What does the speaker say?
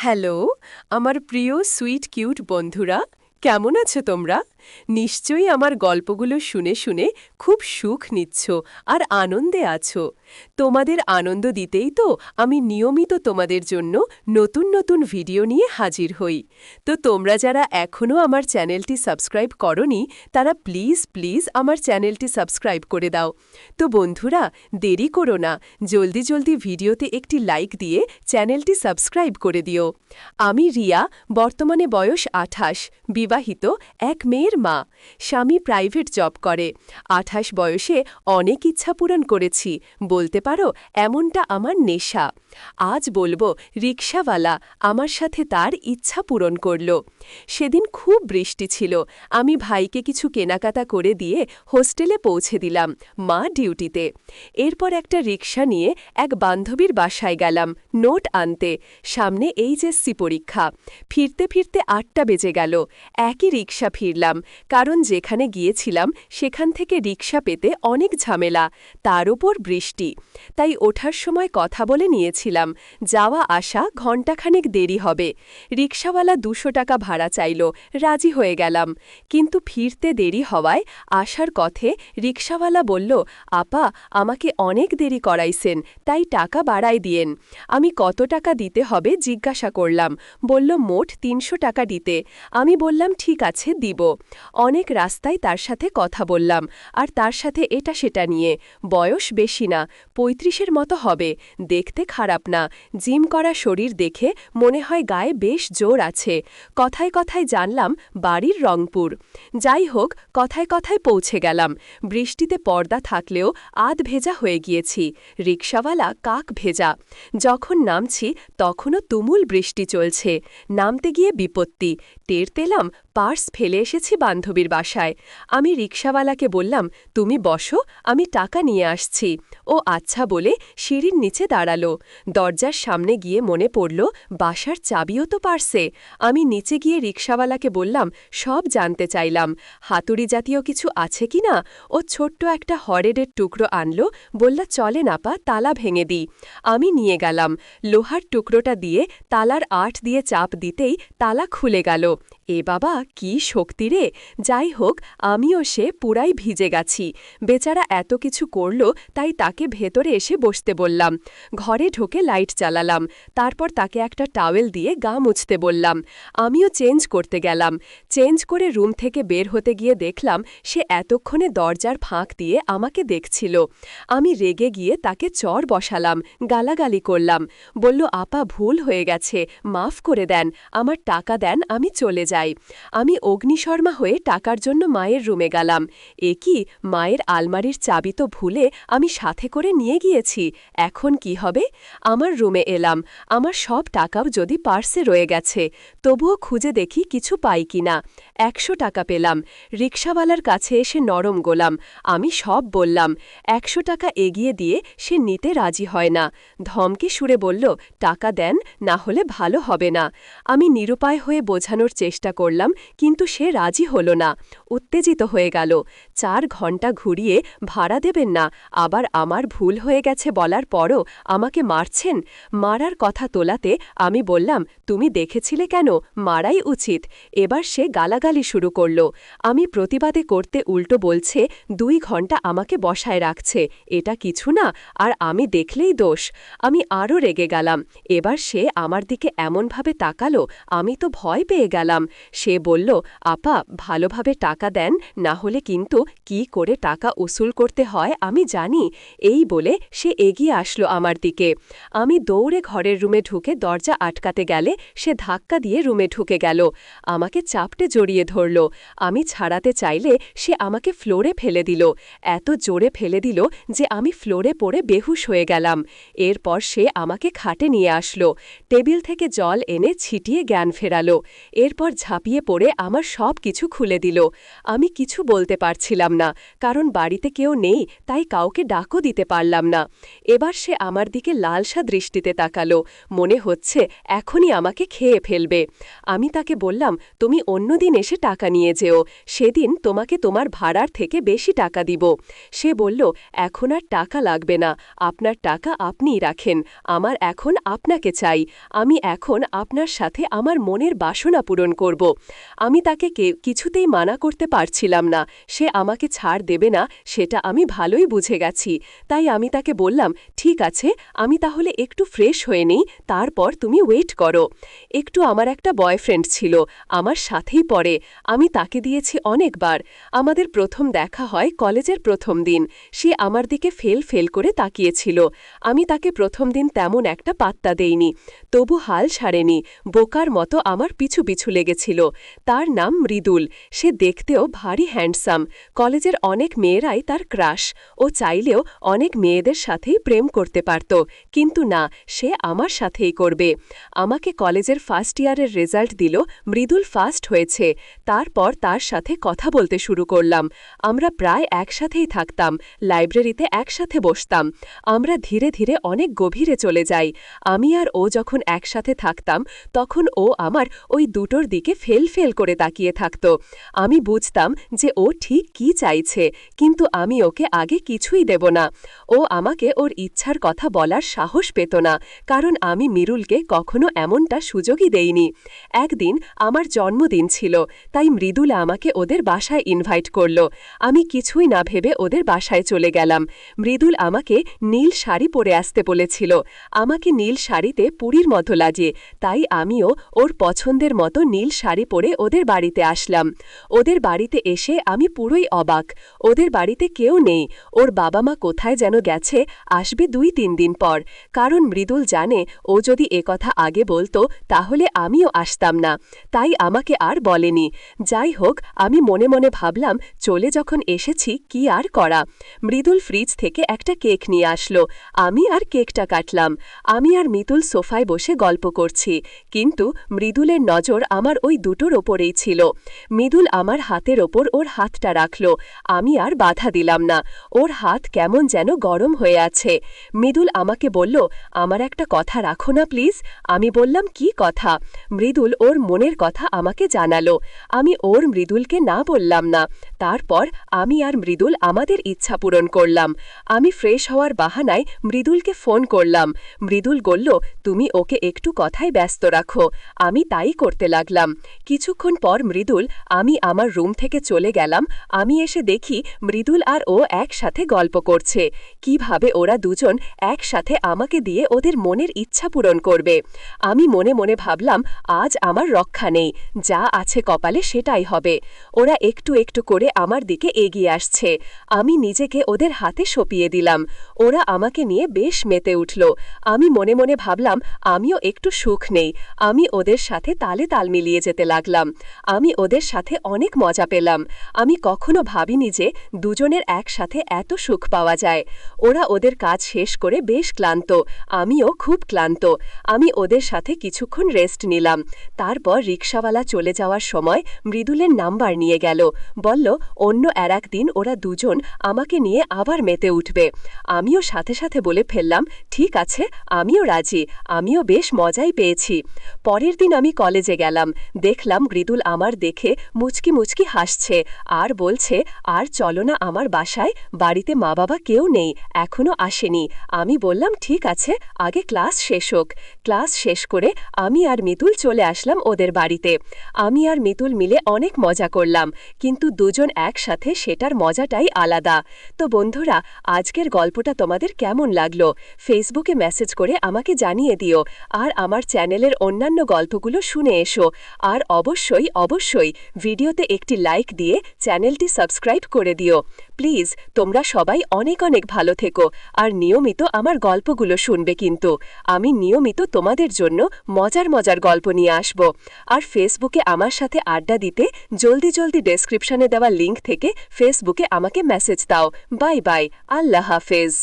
Hello, আমার প্রিয় sweet cute বন্ধুরা, কেমন আছো তোমরা? নিশ্চয়ই আমার গল্পগুলো শুনে শুনে খুব সুখ নিচ্ছ আর আনন্দে আছো। তোমাদের আনন্দ দিতেই তো আমি নিয়মিত তোমাদের জন্য নতুন নতুন ভিডিও নিয়ে হাজির হই। তো তোমরা যারা এখনও আমার চ্যানেলটি সাবস্ক্রাইব করনি, তারা প্লিজ প্লিজ আমার চ্যানেলটি সাবস্ক্রাইব করে দাও। তো বন্ধুরা, দেরি করো না, জলদি জলদি ভিডিওতে একটি লাইক দিয়ে চ্যানেলটি সাবস্ক্রাইব করে দিও। আমি রিয়া, বর্তমানে বয়স ২৮, বিবাহিত, এক মেয়ের মা। স্বামী প্রাইভেট জব করে। ২৮ বয়সে অনেক ইচ্ছা পূরণ করেছি, বলতে পারো এমনটা আমার নেশা। আজ বলবো রিকশাওয়ালা আমার সাথে তার ইচ্ছা পূরণ করল। সেদিন খুব বৃষ্টি ছিল। আমি ভাইকে কিছু কেনাকাটা করে দিয়ে হোস্টেলে পৌঁছে দিলাম, মা ডিউটিতে। এরপর একটা রিকশা নিয়ে এক বান্ধবীর বাসায় গেলাম নোট আনতে। সামনে এইচএসসি পরীক্ষা। ফিরতে ফিরতে ৮টা বেজে গেল। একই রিকশা ফিরলাম, কারণ যেখানে গিয়েছিলাম সেখান থেকে রিকশা পেতে অনেক ঝামেলা, তার ওপর বৃষ্টি। তাই ওঠার সময় কথা বলে নিয়েছিলাম যাওয়া আসা ঘণ্টাখানেক দেরি হবে। রিকশাওয়ালা ২০০ টাকা ভাড়া চাইল, রাজি হয়ে গেলাম। কিন্তু ফিরতে দেরি হওয়ায় আসার কথে রিকশাওয়ালা বলল, আপা আমাকে অনেক দেরি করাইছেন, তাই টাকা বাড়াই দিয়েন। আমি কত টাকা দিতে হবে জিজ্ঞাসা করলাম। বলল মোট ৩০০ টাকা দিতে। আমি বললাম ঠিক আছে, দিব। অনেক রাস্তায় তার সাথে কথা বললাম, আর তার সাথে এটা সেটা নিয়ে। বয়স বেশি না, ৩৫-এর মতো হবে, দেখতে খারাপ না। জিম করা শরীর দেখে মনে হয় গায়ে বেশ জোর আছে। কথায় কথায় জানলাম বাড়ির রংপুর। যাই হোক, কথায় কথায় পৌঁছে গেলাম। বৃষ্টিতে পর্দা থাকলেও আধ ভেজা হয়ে গিয়েছি। রিকশাওয়ালা কাক ভেজা। যখন নামছি তখনও তুমুল বৃষ্টি চলছে। নামতে গিয়ে বিপত্তি টের পেলাম, পার্স ফেলে এসেছি বান্ধবীর বাসায়। আমি রিকশাওয়ালাকে বললাম, তুমি বসো, আমি টাকা নিয়ে আসছি। ও আচ্ছা বলে সিঁড়ির নিচে দাঁড়ালো। দরজার সামনে গিয়ে মনে পড়ল বাসার চাবিও তো পার্সে। আমি নিচে গিয়ে রিকশাওয়ালাকে বললাম, সব জানতে চাইলাম, হাতুড়ি জাতীয় কিছু আছে কি না। ও ছোট্ট একটা হরেডের টুকরো আনলো, বলল চলে নাপা, তালা ভেঙে দিই। আমি নিয়ে গেলাম। লোহার টুকরোটা দিয়ে তালার আঁট দিয়ে চাপ দিতেই তালা খুলে গেল। এ বাবা, কি শক্তি রে! যাই হোক, আমিও সে পুরাই ভিজে গেছি। বেচারা এত কিছু করল, তাই তাকে ভেতরে এসে বসতে বললাম। ঘরে ঢোকে লাইট চালালাম। তারপর তাকে একটা টাওয়েল দিয়ে গা মুছতে বললাম। আমিও চেঞ্জ করতে গেলাম। চেঞ্জ করে রুম থেকে বের হতে গিয়ে দেখলাম সে এতক্ষণে দরজার ফাঁক দিয়ে আমাকে দেখছিল। আমি রেগে গিয়ে তাকে চর বসালাম, গালাগালি করলাম। বলল, আপা ভুল হয়ে গেছে, মাফ করে দেন, আমার টাকা দেন, আমি চলে যাই। আমি অগ্নিশর্মা হয়ে টাকার জন্য মায়ের রুমে গেলাম। এ কি, মায়ের আলমারির চাবি তো ভুলে আমি সাথে করে নিয়ে গিয়েছি, এখন কি হবে? আমার রুমে এলাম। আমার সব টাকাও যদি পার্সে রয়ে গেছে, তবুও খুঁজে দেখি কিছু পাই কিনা। ১০০ টাকা পেলাম। রিকশাওয়ালার কাছে এসে নরম গোলাম। আমি সব বললাম। ১০০ টাকা এগিয়ে দিয়ে সে নিতে রাজি হয় না। ধমকে সুরে বলল, টাকা দেন, না হলে ভালো হবে না। আমি নিরুপায় হয়ে বোঝানোর চেষ্টা করলাম, কিন্তু সে রাজি হল না। উত্তেজিত হয়ে গেল। ৪ ঘণ্টা ঘুরিয়ে ভাড়া দেবেন না, আবার আমার ভুল হয়ে গেছে বলার পরও আমাকে মারছেন। মারার কথা তোলাতে আমি বললাম, তুমি দেখেছিলে কেন, মারাই উচিত। এবার সে গালাগালি শুরু করল। আমি প্রতিবাদে করতে উল্টো বলছে ২ ঘণ্টা আমাকে বসায় রাখছে, এটা কিছু না, আর আমি দেখলেই দোষ। আমি আরও রেগে গেলাম। এবার সে আমার দিকে এমনভাবে তাকালো, আমি তো ভয় পেয়ে গেলাম। সে বলল, আপা ভালোভাবে টাকা দেন, না হলে কিন্তু কি করে টাকা উসুল করতে হয় আমি জানি। এই বলে সে এগিয়ে আসলো আমার দিকে। আমি দৌড়ে ঘরের রুমে ঢুকে দরজা আটকাতে গেলে সে ধাক্কা দিয়ে রুমে ঢুকে গেল। আমাকে চাপটে জড়িয়ে ধরল। আমি ছাড়াতে চাইলে সে আমাকে ফ্লোরে ফেলে দিল। এত জোরে ফেলে দিল যে আমি ফ্লোরে পড়ে বেহুশ হয়ে গেলাম। এরপর সে আমাকে খাটে নিয়ে আসলো। টেবিল থেকে জল এনে ছিটিয়ে জ্ঞান ফেরালো। এরপর ঝাঁপিয়ে পড়ে আমার সব কিছু খুলে দিল। আমি কিছু বলতে পারছিলাম না, কারণ বাড়িতে কেউ নেই, তাই কাউকে ডাকও দিতে পারলাম না। এবার সে আমার দিকে লালসা দৃষ্টিতে তাকালো, মনে হচ্ছে এখনই আমাকে খেয়ে ফেলবে। আমি তাকে বললাম, তুমি অন্যদিন এসে টাকা নিয়ে যেও, সেদিন তোমাকে তোমার ভাড়ার থেকে বেশি টাকা দিব। সে বলল, এখন আর টাকা লাগবে না, আপনার টাকা আপনিই রাখেন, আমার এখন আপনাকে চাই। আমি এখন আপনার সাথে আমার মনের বাসনা পূরণ করব। আমি তাকে কিছুতেই মানা করতে পারছিলাম না, সে আমাকে ছাড় দেবে না সেটা আমি ভালোই বুঝে গেছি। তাই আমি তাকে বললাম, ঠিক আছে, আমি তাহলে একটু ফ্রেশ হয়ে নিই, তারপর তুমি ওয়েট করো। একটু আমার একটা বয়ফ্রেন্ড ছিল, আমার সাথেই পড়ে, আমি তাকে দিয়েছি অনেকবার। আমাদের প্রথম দেখা হয় কলেজের প্রথম দিন। সে আমার দিকে ফেল ফেল করে তাকিয়েছিল। আমি তাকে প্রথম দিন তেমন একটা পাত্তা দেইনি, তবু হাল ছাড়েনি, বোকার মতো আমার পিছু পিছু লেগেছিল। তার নাম মৃদুল, সে দেখতেও ভারী হ্যান্ডসাম। কলেজের অনেক মেয়েরাই তার ক্রাশ। ও চাইলেও অনেক মেয়েদের সাথেই প্রেম করতে পারত, কিন্তু না, সে আমার সাথেই করবে। আমাকে কলেজের ফার্স্ট ইয়ারের রেজাল্ট দিল, মৃদুল ফার্স্ট হয়েছে। তারপর তার সাথে কথা বলতে শুরু করলাম। আমরা প্রায় একসাথেই থাকতাম, লাইব্রেরিতে একসাথে বসতাম। আমরা ধীরে ধীরে অনেক গভীরে চলে যাই। আমি আর ও যখন একসাথে থাকতাম, তখন ও আমার ওই দুটোর দিকে ফেল ফেল করে তাকিয়ে থাকত। আমি বুঝতাম যে ও ঠিক কি চাইছে, কিন্তু আমি ওকে আগে কিছুই দেব না। ও আমাকে ওর ইচ্ছার কথা বলার সাহস পেত না, কারণ আমি মৃদুলকে কখনো এমনটা সুযোগই দেইনি। একদিন আমার জন্মদিন ছিল, তাই মৃদুল আমাকে ওদের বাসায় ইনভাইট করল। আমি কিছুই না ভেবে ওদের বাসায় চলে গেলাম। মৃদুল আমাকে নীল শাড়ি পরে আসতে বলেছিল। আমাকে নীল শাড়িতে পুরীর মতো লাগে, তাই আমিও ওর পছন্দের মতো নীল শাড়ি পরে ওদের বাড়িতে আসলাম। ওদের বাড়িতে এসে আমি পুরোই অবাক। ওদের বাড়িতে কেউ নেই, ওর বাবা মা কোথায় যেন গেছে, আসবে 2-3 দিন পর। কারণ মৃদুল জানে ও যদি একথা আগে বলতো তাহলে আমিও আসতাম না, তাই আমাকে আর বলেনি। যাই হোক, আমি মনে মনে ভাবলাম, চলে যখন এসেছি কি আর করা। মৃদুল ফ্রিজ থেকে একটা কেক নিয়ে আসলো, আমি আর কেকটা কাটলাম। আমি আর মিতুল সোফায় বসে গল্প করছি, কিন্তু মৃদুলের নজর আমার ওই দুটোর ওপরেই ছিল। মৃদুল আমার হাতের ওপর ওর হাতটা রাখল, আমি আর বাধা দিলাম না। ওর হাত কেমন যেন গরম হয়ে আছে। মৃদুল আমাকে বলল, আমার একটা কথা রাখো না প্লিজ। আমি বললাম, কি কথা? মৃদুল ওর মনের কথা আমাকে জানালো। আমি ওর মৃদুলকে না বললাম না। তারপর আমি আর মৃদুল আমাদের ইচ্ছা পূরণ করলাম। আমি ফ্রেশ হওয়ার বাহানায় মৃদুলকে ফোন করলাম। মৃদুল বলল, তুমি ওকে একটু কথায় ব্যস্ত রাখো। আমি তাই করতে লাগলাম। কিছুক্ষণ পর মৃদুল, আমি আমার রুম থেকে চলে গেলাম। আমি এসে দেখি মৃদুল আর ও একসাথে গল্প করছে, কিভাবে ওরা দুজন একসাথে আমাকে দিয়ে ওদের মনের ইচ্ছা পূরণ করবে। আমি মনে মনে ভাবলাম, আজ আমার রক্ষা নেই, যা আছে কপালে সেটাই হবে। ওরা একটু একটু করে আমার দিকে এগিয়ে আসছে। আমি নিজেকে ওদের হাতে সঁপিয়ে দিলাম। ওরা আমাকে নিয়ে বেশ মেতে উঠল। আমি মনে মনে ভাবলাম, আমিও একটু সুখ নেই। আমি ওদের সাথে তালে তাল মিলিয়ে যেতে লাগলাম। আমি ওদের সাথে অনেক মজা পেলাম। আমি কখনো ভাবিনি যে দুজনের একসাথে এত সুখ পাওয়া যায়। ওরা ওদের কাজ শেষ করে বেশ ক্লান্ত, আমিও খুব ক্লান্ত। আমি ওদের সাথে কিছুক্ষণ রেস্ট নিলাম। তারপর রিকশাওয়ালা চলে যাওয়ার সময় মৃদুলের নাম্বার নিয়ে গেল, বলল অন্য একদিন ওরা দুজন আমাকে নিয়ে আবার মেতে উঠবে। আমিও সাথে সাথে বলে ফেললাম, ঠিক আছে, আমিও রাজি, আমিও বেশ মজাই পেয়েছি। পরের দিন আমি কলেজে গেলাম, দেখলাম মৃদুল আমার দেখে মুচকি মুচকি হাসছে আর বলছে, আর চলো না আমার বাসায়, বাড়িতে মা বাবা কেউ নেই, এখনো আসেনি। আমি বললাম, ঠিক আছে, আগে ক্লাস শেষ হোক। ক্লাস শেষ করে আমি আর মিতুল চলে আসলাম ওদের বাড়িতে। আমি আর মিতুল মিলে অনেক মজা করলাম, কিন্তু দুজন একসাথে সেটার মজাটাই আলাদা। তো বন্ধুরা, আজকের গল্পটা তোমাদের কেমন লাগলো ফেসবুকে মেসেজ করে আমাকে জানিয়ে দিও। আর আমার চ্যানেলের অন্যান্য গল্পগুলো শুনে এসো। আর অবশ্যই অবশ্যই ভিডিওতে একটি লাইক দিয়ে চ্যানেলটি সাবস্ক্রাইব করে দিও। প্লিজ তোমরা সবাই অনেক অনেক ভালো থেকো আর নিয়মিত আমার গল্পগুলো শুনবে। কিন্তু আমি নিয়মিত তোমাদের জন্য মজার মজার গল্প নিয়ে আসব। আর ফেসবুকে আমার সাথে আড্ডা দিতে জলদি জলদি ডেসক্রিপশনে দেওয়া লিঙ্ক থেকে ফেসবুকে আমাকে মেসেজ দাও। বাই বাই, আল্লাহ হাফেজ।